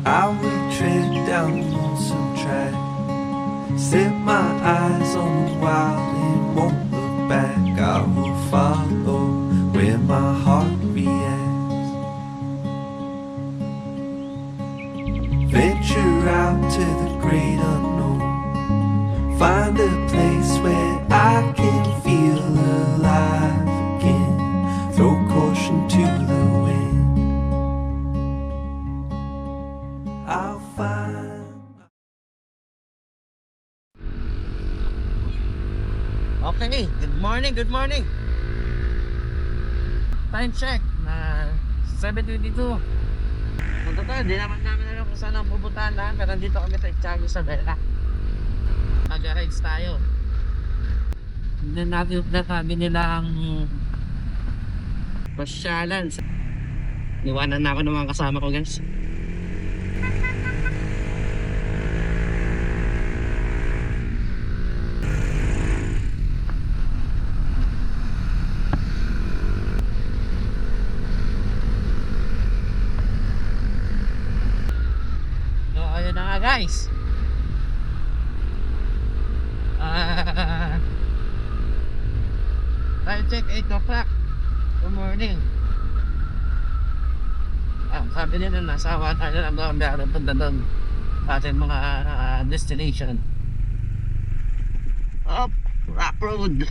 I will tread down the lonesome track, set my eyes on the wild and won't look back. I will follow where my heart reacts, venture out to the great unknown, find a place where I can feel alive again, throw caution to the wind. I'll find. Okay, good morning, good morning. Time check na 7:22. Kung totoo, di naman namin alam kung saan ang pupuntahan na, pero nandito kami sa Tiago Isabela. Mag-rides tayo. Tignan natin na sabi nilang pasyalan. Iwanan na ako ng mga kasama ko, guys. So, ayun na nga, guys. Time check 8 o'clock. Good morning. Sabi nila nasa awa tayo lang doon, biyahe punta doon ating mga destination. Up rock road.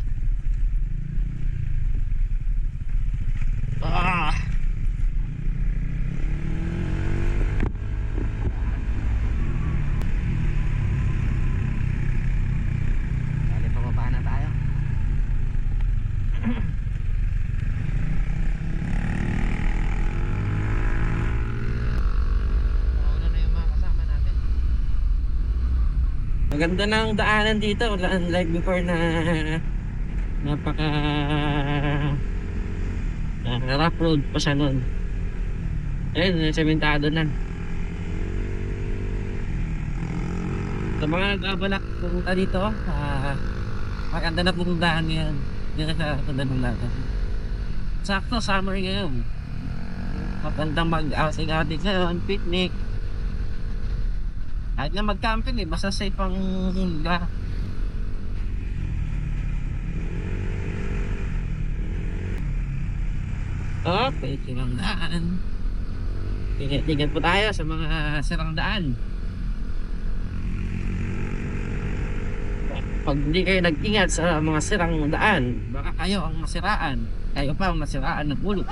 Dali, pababa na tayo. Nauna na yung mga kasama natin. Maganda ng daanan dito, unlike before na napaka rough road pa siya nun. Ayun, sementado na. Sa mga nagkabalak pumunta dito, maganda na pumuntahan ngayon. Yan sa sundan natin. Sakto, summer ngayon. Magandang mag-outing ngayon, picnic. Kahit nga mag-camping basta safe ang hingga. Okay, sirang daan. Tingnan po tayo sa mga sirang daan. Pag hindi kayo nag-ingat sa mga sirang daan, baka kayo ang masiraan. Kayo pa ang masiraan ng ulo.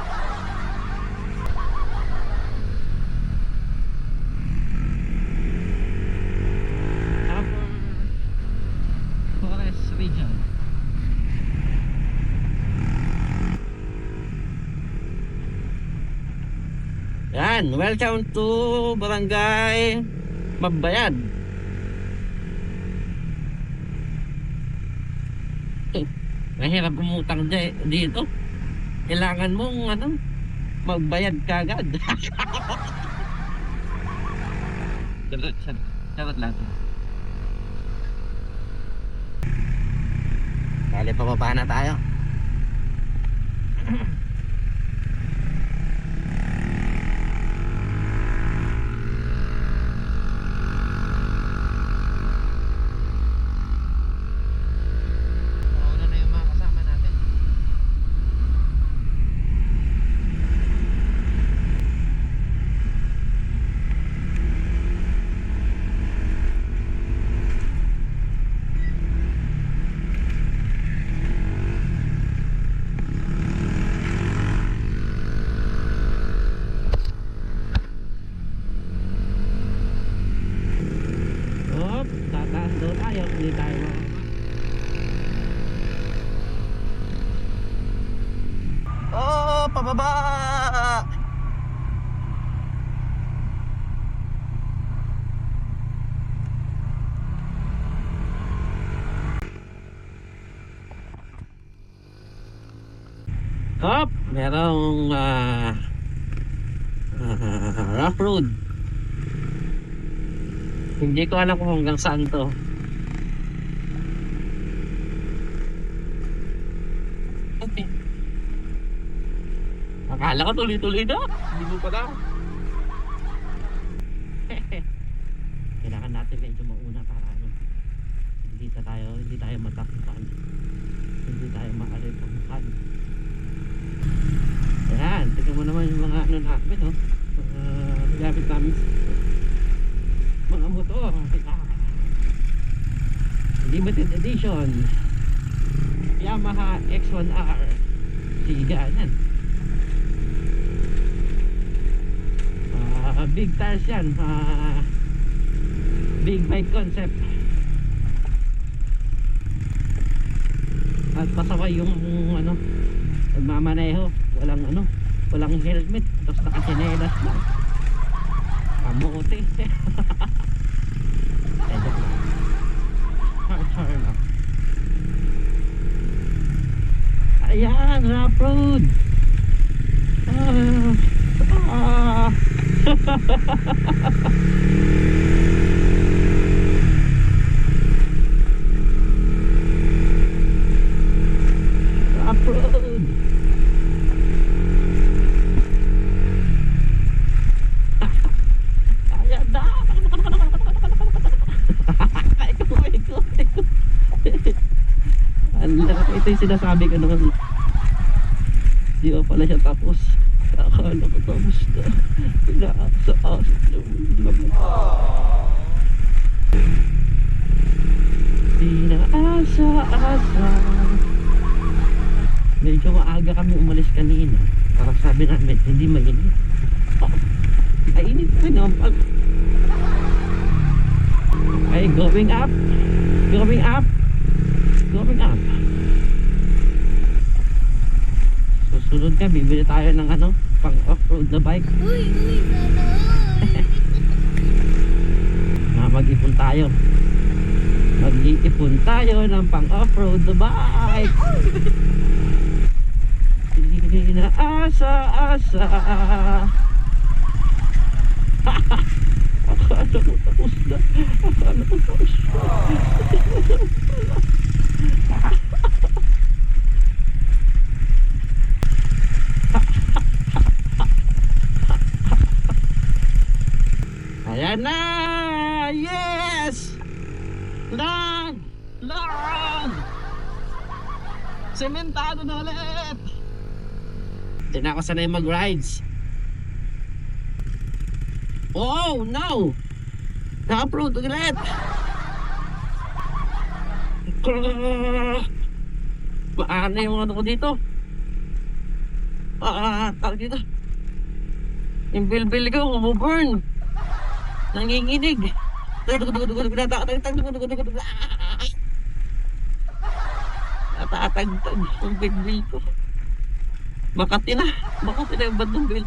Forest Region. Yan, welcome to Barangay Magbayad. Mahirap umutang dito. Kailangan mong magbayad kagad. Charot lang. Bale, pababa na tayo. Nauna na yung mga kasama natin. Tataas daw tayo, hindi tayo makakaba. Oh, pababa! Hop, merong rough road. Hindi ko alam kung hanggang saan to. Okay. Akala ko tuloy-tuloy na. Hindi mo pa daw. hindi tayo matakutan, hindi tayo maalipukan. Ayan, tignan mo naman yung mga ano namin, no? Gamit namin mga motor. Limited edition Yamaha X1R Siga yan. Big tires yan, big bike concept. At pasaway yung ano, nagmamaneho, walang helmet, tapos nakachinelas lang. Kamuti. Hard lang. Ayan, rough road. Rough road. Ayan na. Ikaw. Ito yung sinasabi ko naman. Di ba pala siya tapos? Akala ko tapos na. Pinaasa-asa naman. Pinaasa-asa. Medyo maaga kami umalis kanina. Para sabi namin, hindi mainit. Mainit pa rin pag... Okay, going up. Going up. Going up. Susunod ka, bibili tayo ng ano, pang off-road na bike. Uy, Mag-ipon tayo. Mag-iipon tayo ng pang off-road na bike. Inaasa-asa. Akala ko tapos na. Akala ko tapos na. Ayan na! Yes! Lang! Sementado na ulit! Hindi na ako sanay mag-rides. Oh no! Na-upload ulit! Paano yung ano ko dito? Tawag dito. Yung bil-bil ko, umuburn. Nanginginig. Natatagtag yung bil-bil ko. Makati na yung bandong bil.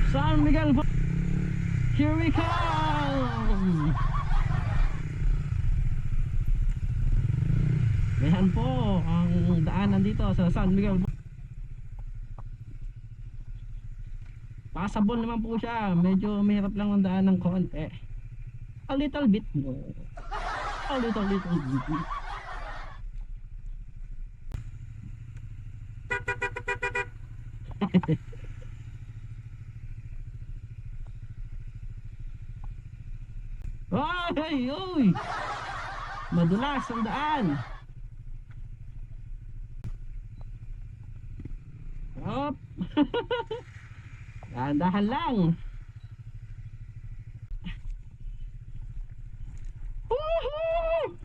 San Miguel, here we come! Ayan po ang daanan dito sa San Miguel. Passable naman po siya. Medyo mahirap lang ang daan ng konti. A little bit more. A little bit. Ay, uy! Madulas ang daan. Hop! Dahan-dahan lang. Woohoo!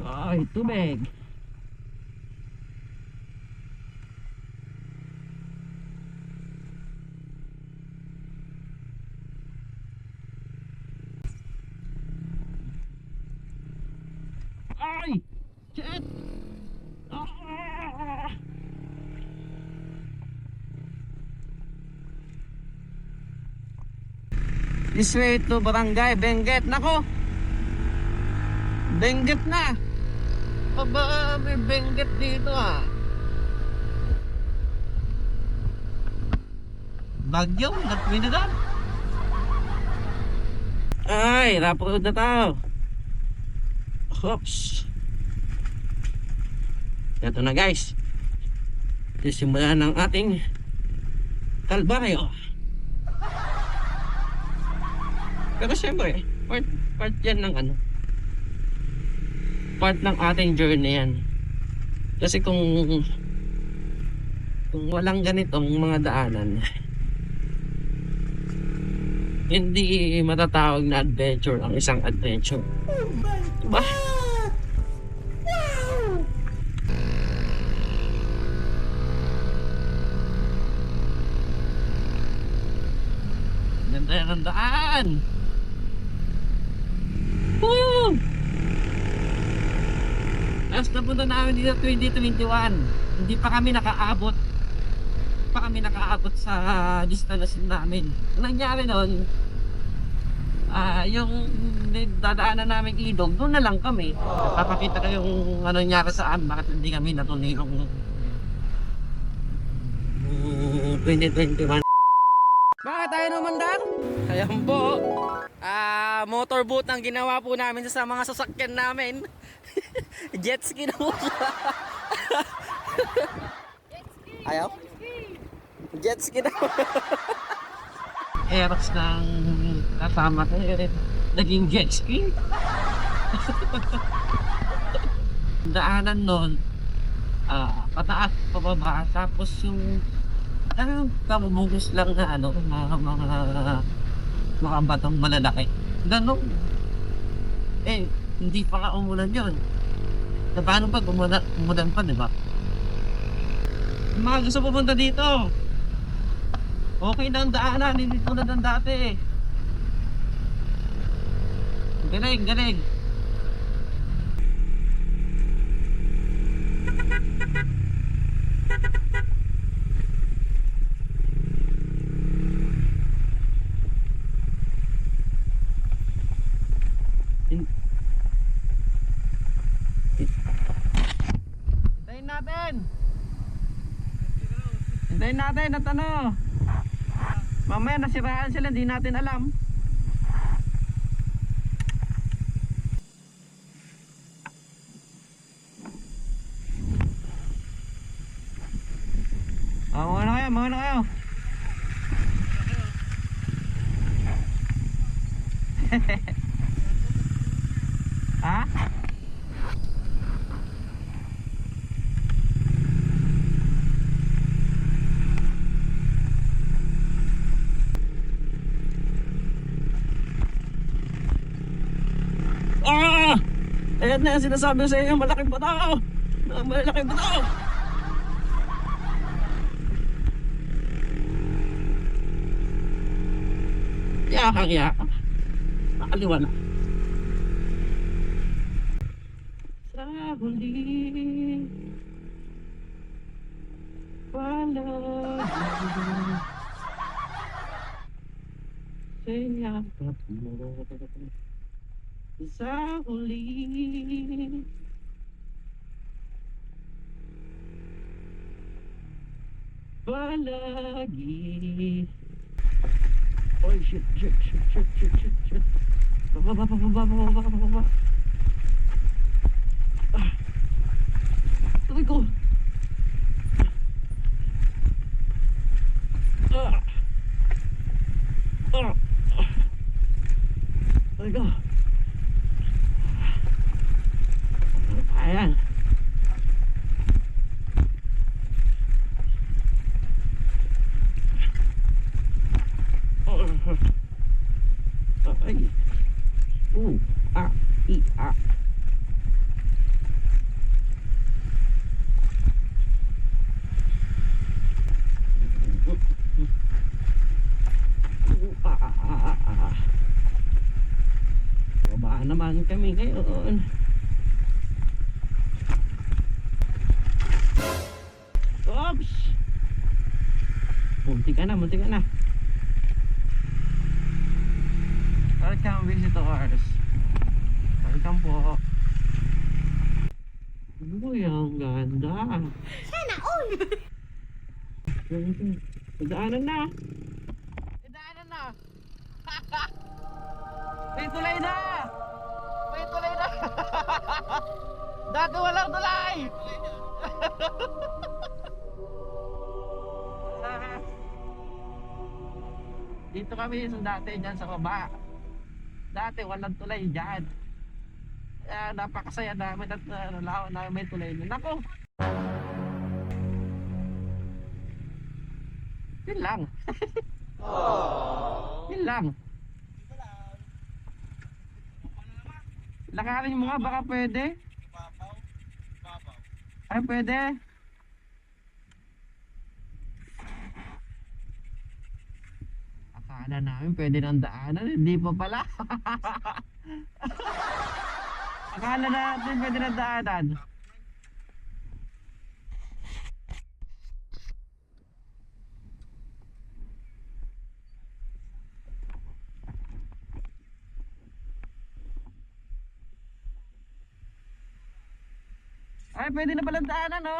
Ay, tubig. Ay! Shit! This way to Barangay Benguet. Nako! Benguet na! Aba, may Benguet dito ah. Bagyo, nagpinagad. Ay, rough road na tao. Oops. Ito na guys. Sisimula ng ating kalbaryo. Pero syempre, part yan ng ano. Part ng ating journey yan. Kasi kung walang ganitong mga daanan, hindi matatawag na adventure ang isang adventure. Diba? Ganda yan ang daan. Woo! Last na punta namin dito 2021. Hindi pa kami nakaabot. Sa destination namin. Ang nangyari noon, yung dadaanan namin ilog, doon na lang kami. Papakita ko yung ano nangyari sa amin, bakit hindi kami natuloy yung 2021. Bakit tayo naman dar? Ayan po. Motorboat ang ginawa po namin sa mga sasakyan namin. Jet ski na po siya. Ayaw? Jet ski na po. Aerox ng kasama ko. Naging jet ski. Daanan nun, pataas, pababa. Tapos yung kamumugos lang na ano, mga batong malalaki. Ganun. Hindi pa ka umulan yun. Na paano pag umulan pa, di ba? Mga gusto pupunta dito. Okay na ang daanan, hindi tulad ng dati. Galing, galing. Hintayin natin at ano, mamaya nasiraan sila, hindi natin alam. Muna kayo. Ha? Ayan na yung sinasabi sa inyo, malaking bato. Malaking bato. Yakang. Nakaliwa na. Sa huli, wala sayakap mo. Sa huli, palagi. Oh shit. Baba. Tuloy ko. Tuloy ko. Ayan. Ay. Babaan naman kami ngayon. Oops! Munti ka na. Welcome visitors. Welcome po. Uy, ang ganda. Sana all! Daanan na. May tulay na. Dati walang tulay. Dito kami sa dati dyan sa baba. Dati walang tulay dyan. Napakasaya namin at nalawan namin may tulay na. Nako! Yun lang. Yun lang. Lakarin mo nga, baka pwede. Ay, pwede. Akala namin pwede ng daanan, hindi pa pala. Akala natin pwede ng daanan. Ay, pwede na palang daanan, no?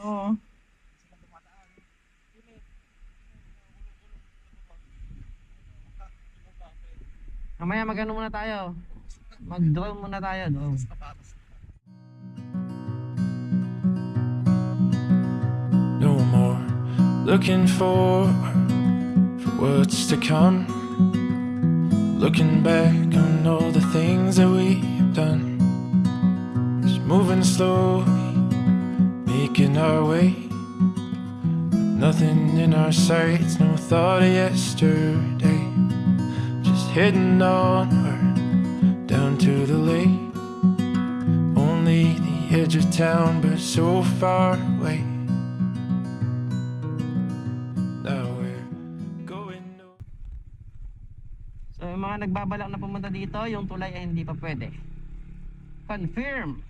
Oo. Mamaya mag-ano muna tayo. Mag-drone muna tayo, no? No more looking for what's to come. Looking back on all the things that we've done. Just moving slowly, making our way. Nothing in our sights, no thought of yesterday. Just heading onward, down to the lake. Only the edge of town, but so far away. Now we're going no. So yung mga nagbabalak na pumunta dito, yung tulay ay hindi pa pwede. Confirm.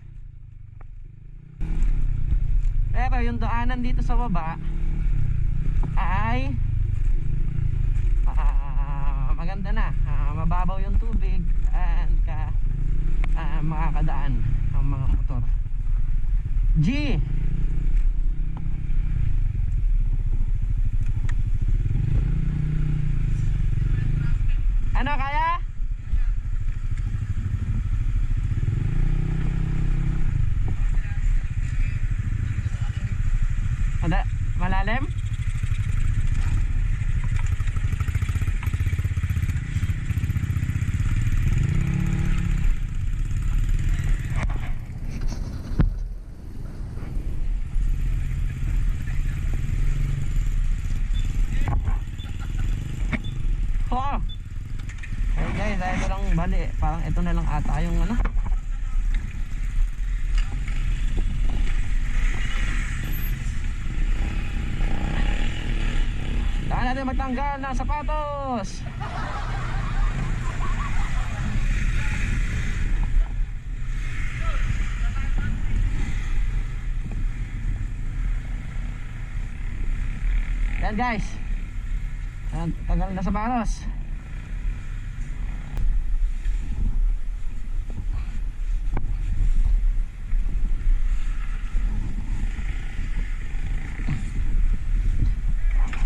Pero yung daanan dito sa baba ay maganda na. Mababaw yung tubig and makakadaan ang mga motor. G. Ano kaya? Malalim? Oo. Okay guys, ito lang bali. Parang ito na lang ata yung ano. Saan natin magtanggal ng sapatos? Yan guys. Tanggal na sapatos.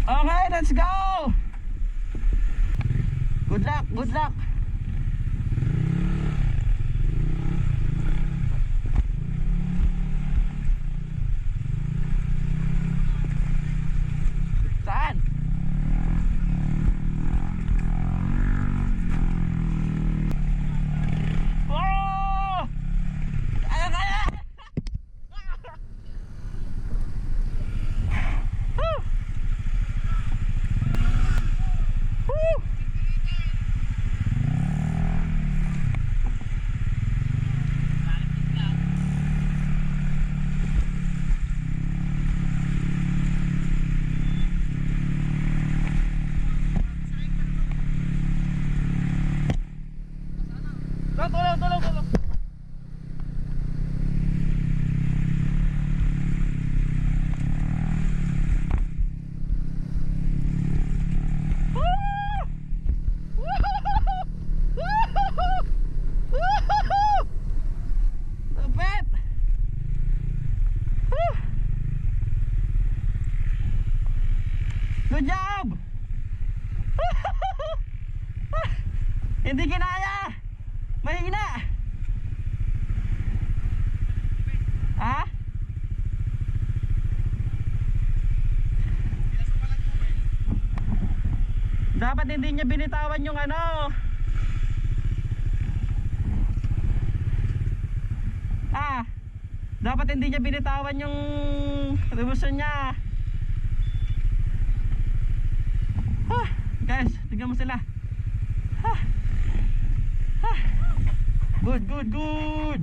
Okay, let's go! Good luck, good luck! Saan? Oh! Kaya, kaya! Woo! Woo! Tulong. Lupit! Good job! Hindi kinaya. Mahina. Ha? Dapat hindi niya binitawan yung ano. Dapat hindi niya binitawan yung revolution niya. Guys, tignan mo sila. Good.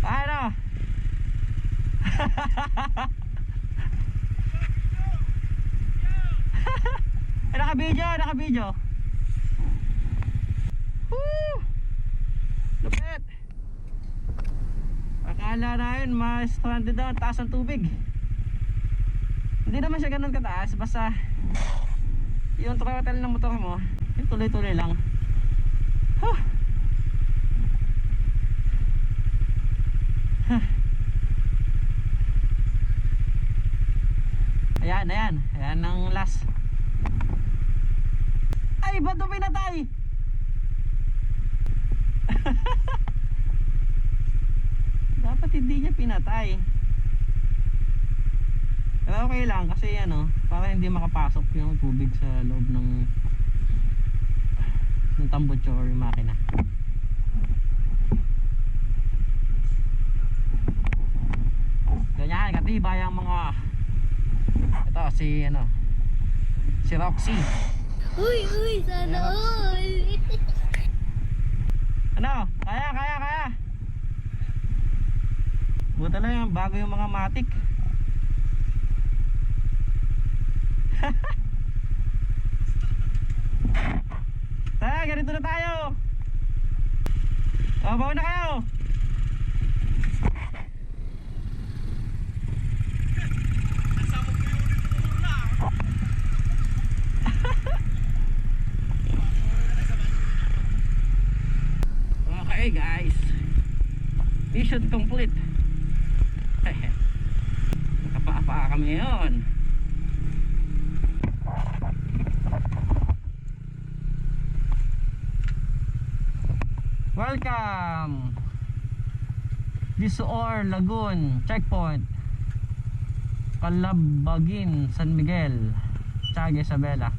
Ano? Naka-video. Woo! Lupit. Akala na yun, mas stranded daw, taas ng tubig. Hindi naman siya ganun kataas, basta yung throttle ng motor mo, yung tuloy-tuloy lang. Ayan ang last. Ay, ba't ito pinatay? Dapat hindi niya pinatay. Pero okay lang kasi ano, para hindi makapasok yung tubig sa loob ng tambutso or yung makina. Ganyan, katibay ang mga ito si Roxy. Uy, sana all. Ano? Kaya. Buta lang yung bago yung mga matik. Tara, ganito na tayo. Bawa na kayo. Okay guys, mission complete. Nakapaa kami ngayon. Welcome Disuor Lagoon Checkpoint, Calabagin, San Miguel, Tiaga Isabela.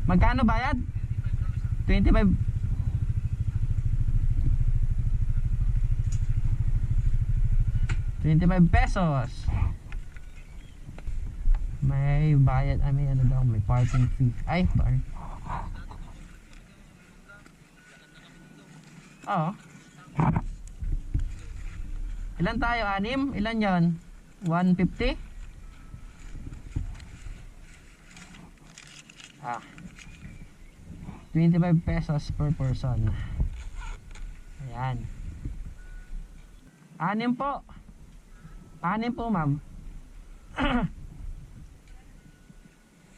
Magkano bayad? 25 pesos. May bayad, may ano daw, may parking fee. Ay, bar. Oo. Ilan tayo? 6? Ilan yon? 150? 25 pesos per person. Ayan. 6 po. 6 po, ma'am.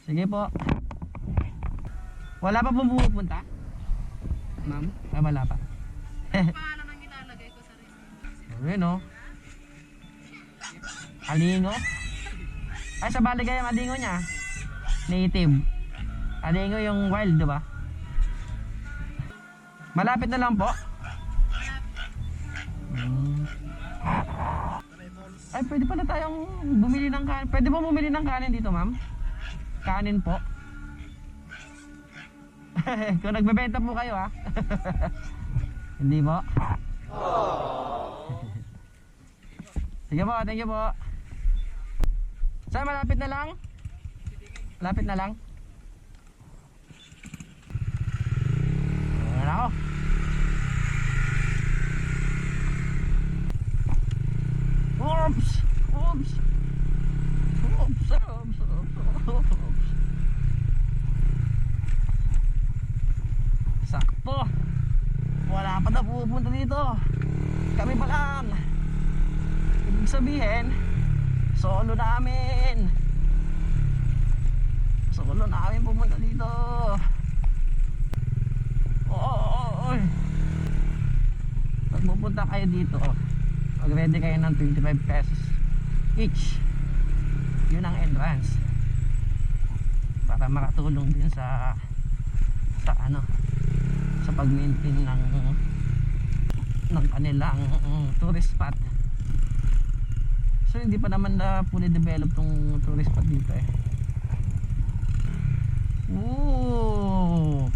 Sige po. Wala pa pong pupunta? Ma'am? Wala pa. Paano nang ilalagay ko sa rin? Ayun o. Alingo. Ay, sa Baligay ang alingo niya. Native. Alingo yung wild, diba? Malapit na lang po. Ay, pwede pala tayong bumili ng kanin. Pwede po bumili ng kanin dito, ma'am? Kanin po. Kung nagbebenta po kayo, ha? Hindi po. Sige po, thank you po. Saan, malapit na lang? Malapit na lang? Ayan ako. Oops! Sakto. Wala pa na pupunta dito. Kami pa lang. Ibig sabihin, solo namin pupunta dito. Oo. Pag pupunta kayo dito, mag-ready kayo ng 25 pesos each. Yun ang entrance. para makatulong din sa ano, sa pag-maintain ng kanilang tourist spot. So hindi pa naman na fully developed tong tourist spot dito eh. Ooh.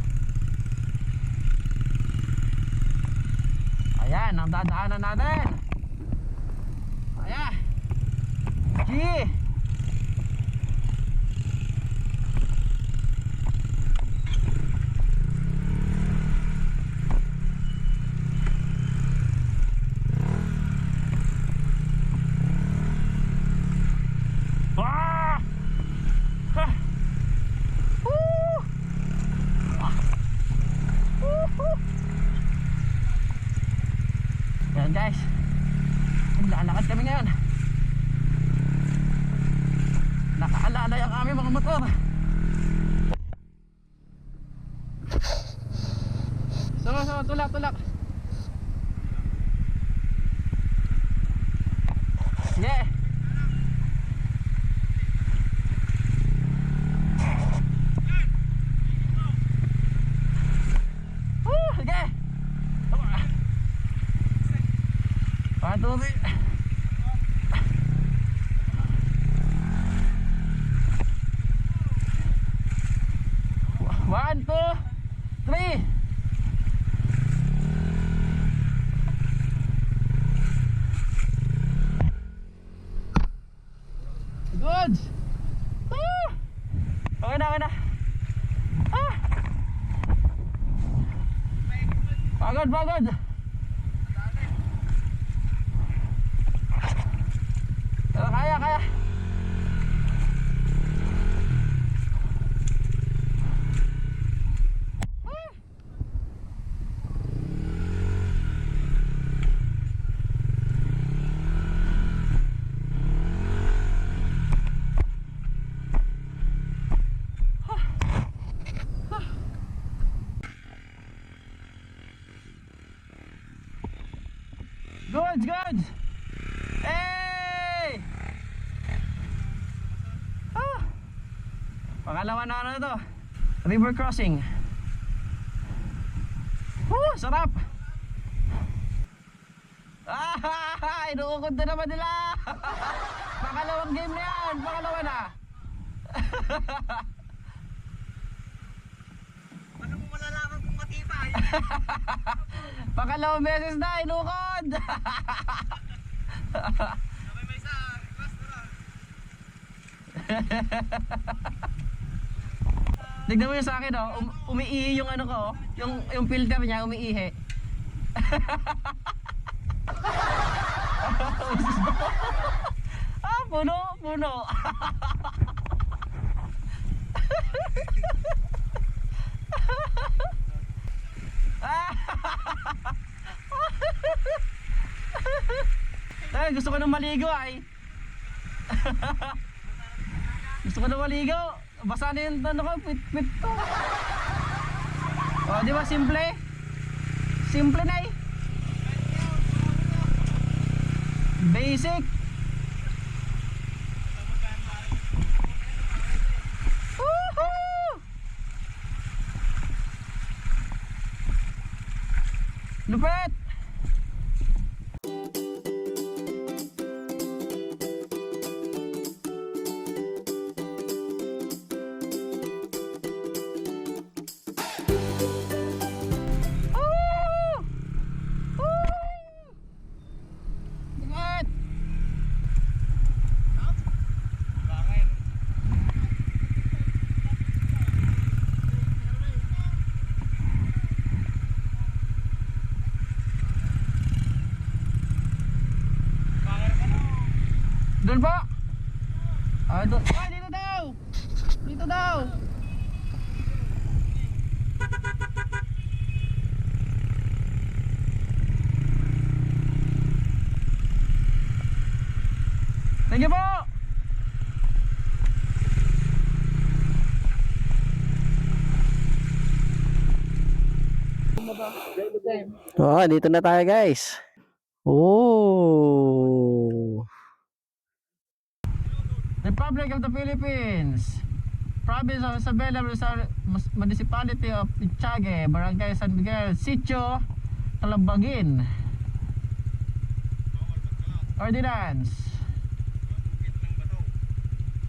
Ayan ang dadaanan natin. Ayan. Gee. Ayan guys, naglalakad kami ngayon. Nakaalalay ang aming mga motor. So, tulak. Yeah. Okay. 1, 2, 3. One, two, three. Good. Okay na. Pagod. Pero kaya. Good. Hey! Pangalawa na ano to? River crossing. Sarap! Inuukod na naman nila! Pangalawang game na yan! Pangalawa na! Ano mo malalaman kung matibay? Pangalawang beses na, inukod! Sabay may isa, request na lang. Tignan mo yung sa akin oh, umiihi yung ano ko, yung filter niya umiihi. Puno. Ay, gusto ko nang maligo ay. Gusto ko nang maligo. Basa na yung ano ko, pit to. O, di ba simple? Simple na eh. Basic. Woohoo! Lupit! Doon po. Doon. Ay, dito daw. Dito daw. Thank you po. Dito na tayo guys. Republic of the Philippines. Province of Isabela, Municipality of Itiague, Barangay San Miguel, Sitio Talabagin. Ordinance.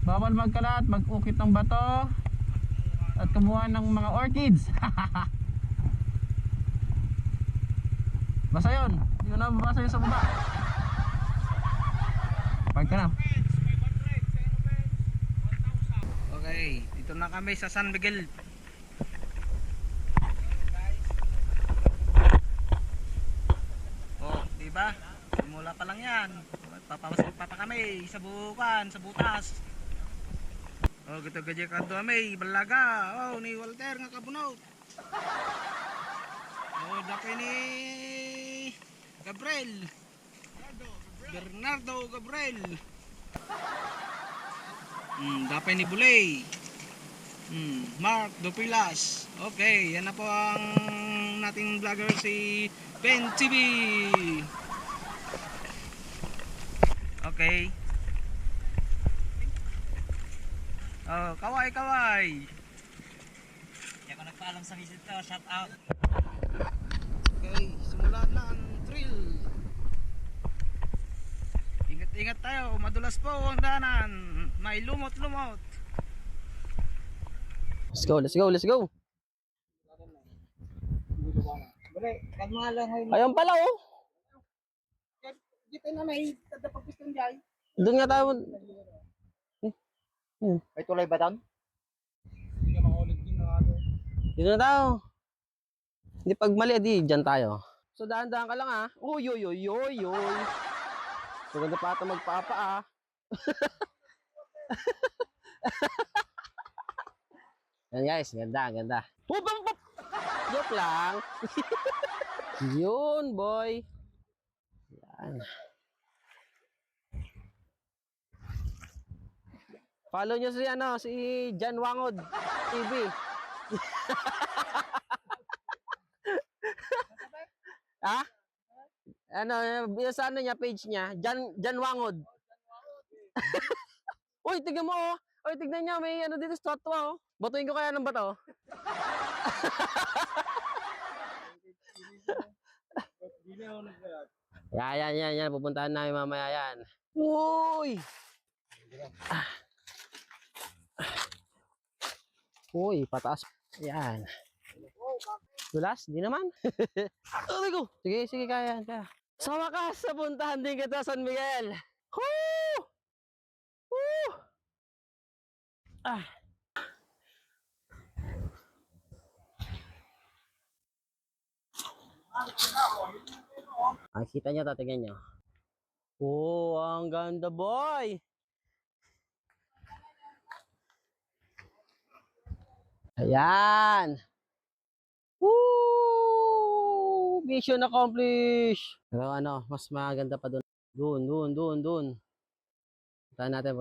Bawal magkalat, mag-ukit ng bato at kumuha ng mga orchids. Basta yun. Hindi ko na mabasa yun sa baba. Park ka na. Okay, dito na kami sa San Miguel. Oh, diba? Simula pa lang yan. Papapasok pa kami sa bukan, sa butas. Oh, gito gadya kanto kami, balaga. Oh, ni Walter nga kabunot. Oh, dapay ni Gabriel. Bernardo Gabriel. Dapay ni Bulay. Mark Dopilas. Okay, yan na po ang nating vlogger si Ben TV. Okay. Oh, kaway. Kaya ko nagpaalam sa visit ko, shout out. Okay, simulan na ang drill. Ingat tayo, madulas po ang daanan. May lumot-lumot. Let's go. Ayun pala oh. Dito na may tadapagpistong jay. Doon nga tayo. May tulay ba doon? Dito na tayo. Hindi pag mali, di dyan tayo. So dahan-dahan ka lang ah. Uy. Maganda pa ata magpapa ah. Yan guys, ganda. Hop. Joke lang. Yun boy. Yan. Follow nyo si Jan Wangod TV. Ha? Sa ano niya, page niya, Jan Wangod. Uy, tignan mo oh. Uy, tignan niya, may ano dito, statwa oh. Batuin ko kaya ng bato. Yan. Pupuntahan namin mamaya yan. Uy! Uy, pataas. Yan. Dulas? Di naman. Oh, sige, kaya. Sa wakas, napuntahan din kita San Miguel. Woo! Kita nyo, tingnan nyo. Oh, ang ganda boy! Ayan! Woo! Mission accomplished! Pero ano, mas maganda pa doon. Doon. Puntahan natin.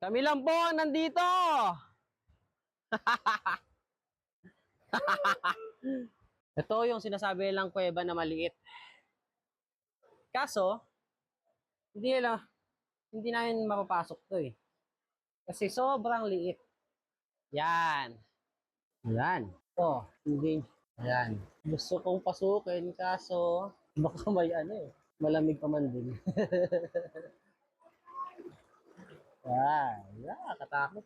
Kami lang po nandito. Ito yung sinasabi nilang kuweba na maliit. Kaso, hindi namin mapapasok to eh. Kasi sobrang liit. Yan. Oh, hindi. Yan. Gusto kong pasukin kaso baka may malamig pa man din. Katakot.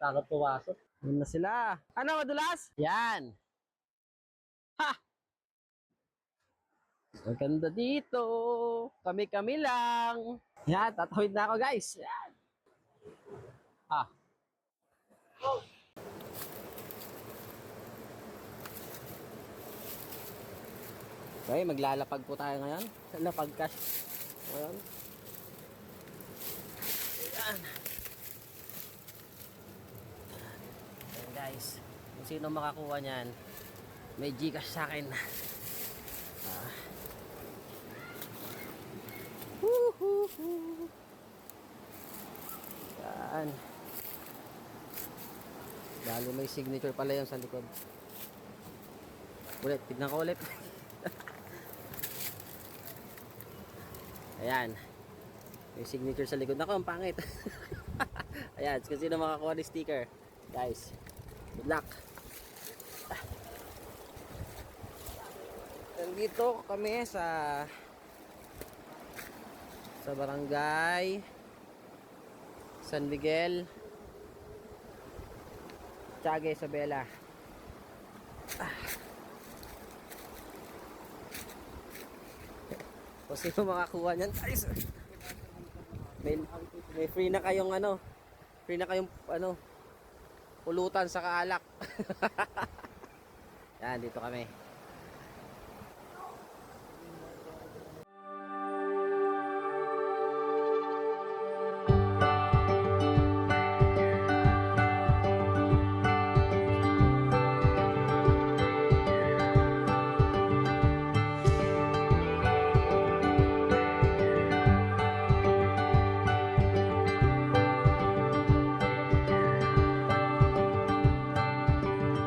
Takot pumasok. Yun na sila. Ano, madulas? Yan. Ha! Maganda dito. Kami lang. Yan, tatawid na ako guys. Yan. Okay, maglalapag po tayo ngayon. Lapag cash. Ngayon. Ayan guys, kung sino makakuha niyan, may Gcash sa akin. Yan. Bali may signature pala yun sa likod. Ulit, tignan ko ulit. Ayan. May signature sa likod. Nako, ang pangit. Ayan, kasi na makakuha ni sticker. Guys, good luck. Nandito kami sa barangay San Miguel, Tiaga, Isabela. Kung sino makakuha niyan, guys. May free na kayong pulutan sa kaalak. Yan, dito kami.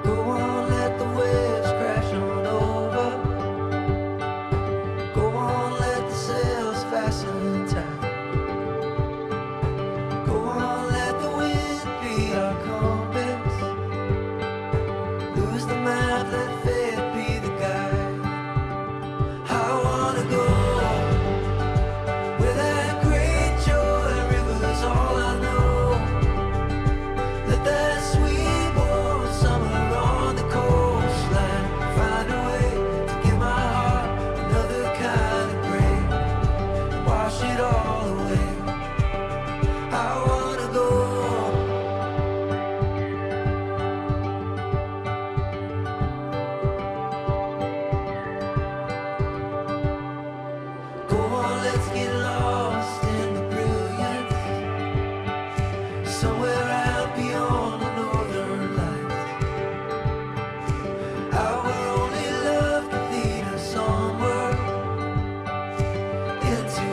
Go on, let the waves crash on over. Go on, let the sails fasten tight. Go on, let the wind be our compass. Lose the map, let fate be the guide. I wanna go where that great joy river's all I know. Let that sweet warm summer on the coastline find a way to give my heart another kind of break. Wash it all away. I wanna go. Go on, let's get lost in the brilliance. Somewhere out beyond the northern lights. Our only love can lead us onward into